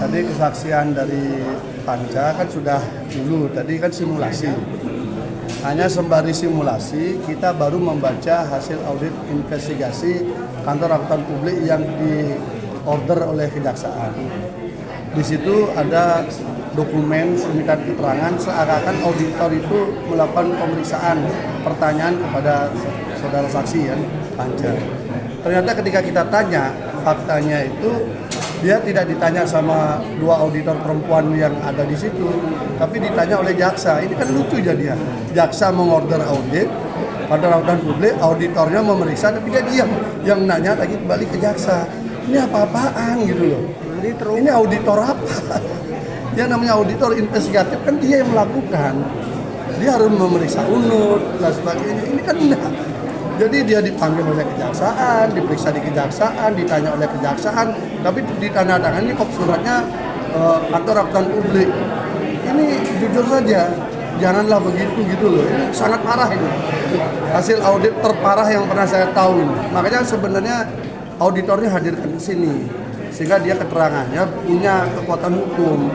Tadi kesaksian dari Panca kan sudah dulu, tadi kan simulasi. Hanya sembari simulasi, kita baru membaca hasil audit investigasi kantor akuntan publik yang diorder oleh kejaksaan. Di situ ada dokumen permintaan keterangan seakan-akan auditor itu melakukan pemeriksaan pertanyaan kepada saudara saksi ya, Panca. Ternyata ketika kita tanya, faktanya itu dia tidak ditanya sama dua auditor perempuan yang ada di situ, tapi ditanya oleh jaksa. Ini kan lucu jadinya. Jaksa mengorder audit, kantor akuntan publik, auditornya memeriksa, tapi dia diam. Yang nanya lagi kembali ke jaksa. Ini apa-apaan gitu loh. Ini auditor apa? Yang namanya auditor investigatif kan dia yang melakukan. Dia harus memeriksa unut dan sebagainya. Ini kan enggak. Jadi dia dipanggil oleh kejaksaan, diperiksa di kejaksaan, ditanya oleh kejaksaan, tapi ditandatangani kok suratnya kantor akuntan publik. Ini jujur saja, janganlah begitu gitu loh. Ini sangat parah ini. Hasil audit terparah yang pernah saya tahu. Makanya sebenarnya auditornya hadirkan ke sini, sehingga dia keterangannya punya kekuatan hukum.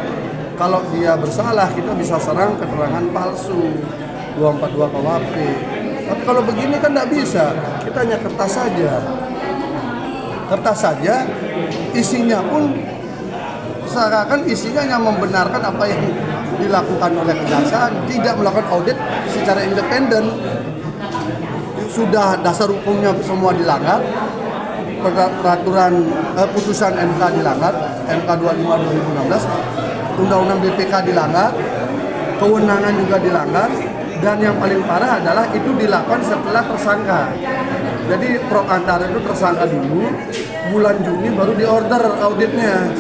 Kalau dia bersalah, kita bisa serang keterangan palsu 242 KUHP. Tapi kalau begini kan nggak bisa, kita hanya kertas saja. Kertas saja, isinya pun seakan isinya hanya membenarkan apa yang dilakukan oleh kejaksaan, tidak melakukan audit secara independen. Sudah dasar hukumnya semua dilanggar, peraturan putusan MK dilanggar, MK 25/2016, Undang-Undang BPK dilanggar, kewenangan juga dilanggar. Dan yang paling parah adalah itu dilakukan setelah tersangka. Jadi Propantara itu tersangka dulu, bulan Juni baru diorder auditnya.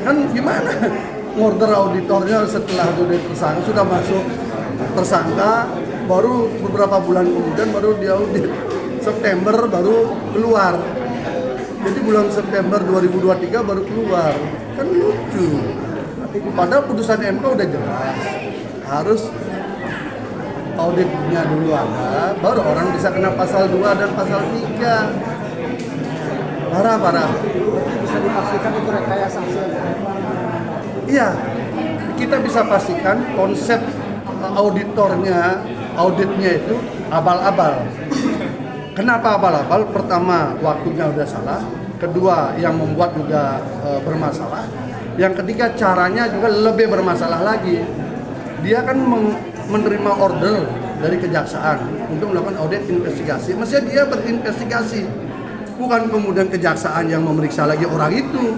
Kan gimana? Ngorder auditornya setelah audit tersangka, sudah masuk tersangka, baru beberapa bulan kemudian baru diaudit. September baru keluar. Jadi bulan September 2023 baru keluar. Kan lucu. Padahal putusan MK udah jelas. Harus auditnya dulu ada, baru orang bisa kena pasal 2 dan pasal 3. Parah. Bisa dipastikan itu rekayasa. Iya, kita bisa pastikan konsep auditnya itu abal-abal. Kenapa abal-abal? Pertama, waktunya udah salah. Kedua, yang membuat juga bermasalah. Yang ketiga, caranya juga lebih bermasalah lagi. Dia kan menerima order dari kejaksaan untuk melakukan audit investigasi. Mestinya dia berinvestigasi, bukan kemudian kejaksaan yang memeriksa lagi orang itu.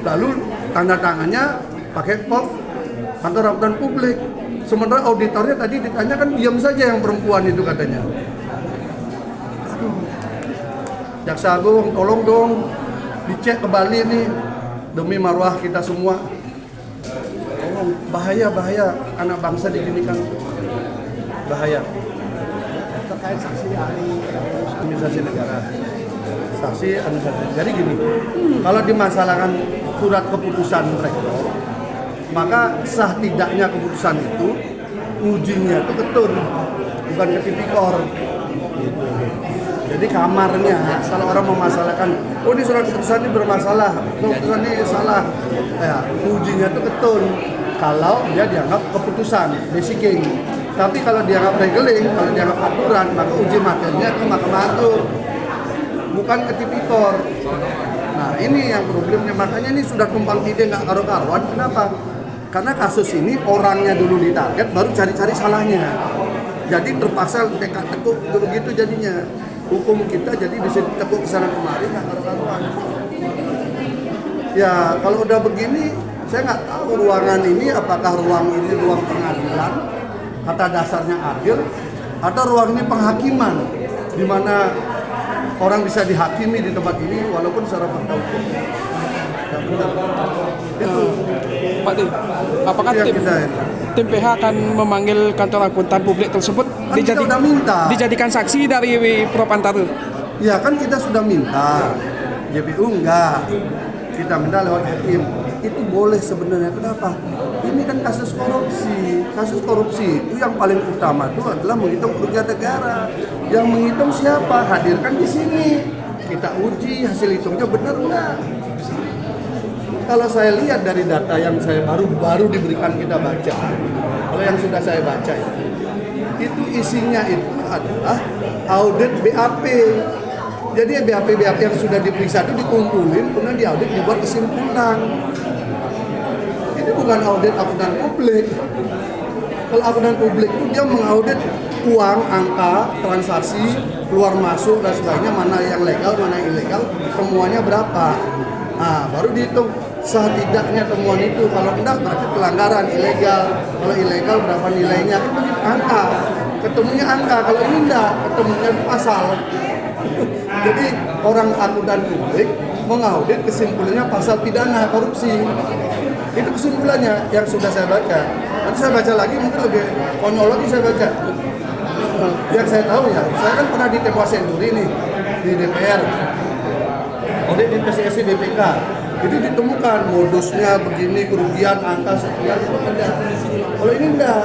Lalu tanda tangannya pakai kop kantor akuntan publik. Sementara auditornya tadi ditanya kan diam saja yang perempuan itu katanya. Aduh, Jaksa Agung tolong dong dicek kembali nih demi marwah kita semua. Bahaya anak bangsa diginikan, bahaya. Terkait saksi ahli administrasi negara, saksi administrasi. Jadi gini, kalau dimasalahkan surat keputusan rektor, maka sah tidaknya keputusan itu ujinya itu ketun, bukan ke tipikor. Gitu. Jadi kamarnya, kalau orang memasalahkan, oh ini surat keputusan ini bermasalah, keputusan ini salah, ya, ujinya itu ketun. Kalau dia dianggap keputusan, basicing. Tapi kalau dianggap regeling, kalau dianggap aturan, maka uji materinya ke Mahkamah Agung, bukan ke tipikor. Nah ini yang problemnya, makanya ini sudah tumpang tindih nggak karu-karuan. Kenapa? Karena kasus ini orangnya dulu ditarget, baru cari-cari salahnya. Jadi terpaksa tekuk begitu jadinya. Hukum kita jadi bisa tekuk kesana kemari nggak karu-karuan. Ya kalau udah begini, saya nggak tahu ruangan ini apakah ruang ini ruang pengadilan, kata dasarnya adil, atau ruang ini penghakiman, di mana orang bisa dihakimi di tempat ini walaupun secara fakta hukum. Itu. Pak Tim, apakah tim PH akan memanggil kantor akuntan publik tersebut dijadikan saksi dari Propantara? Ya kan kita sudah minta, JPU enggak, kita minta lewat hakim. Itu boleh sebenarnya. Kenapa? Ini kan kasus korupsi. Kasus korupsi itu yang paling utama itu adalah menghitung kerugian negara. Yang menghitung siapa? Hadirkan di sini. Kita uji hasil hitungnya benar enggak. Kalau saya lihat dari data yang saya baru diberikan kita baca, kalau yang sudah saya baca itu isinya itu adalah audit BAP. Jadi BAP yang sudah diperiksa itu dikumpulin, kemudian diaudit, dibuat kesimpulan. Ini bukan audit akuntan publik. Kalau akuntan publik itu dia mengaudit uang, angka, transaksi, keluar masuk dan sebagainya, mana yang legal, mana yang ilegal, semuanya berapa. Nah, baru dihitung sah tidaknya temuan itu. Kalau enggak berarti pelanggaran ilegal. Kalau ilegal berapa nilainya? Itu angka. Ketemunya angka. Kalau ini enggak, ketemunya pasal. Jadi orang akuntan publik mengaudit kesimpulannya pasal pidana korupsi. Itu kesimpulannya yang sudah saya baca. Nanti saya baca lagi mungkin lebih konyol lagi saya baca. Yang saya tahu ya, saya kan pernah di Tempo Senturi nih di DPR. Audit investigasi BPK. Itu ditemukan modusnya begini, kerugian angka sekian itu ada. Kalau ini enggak.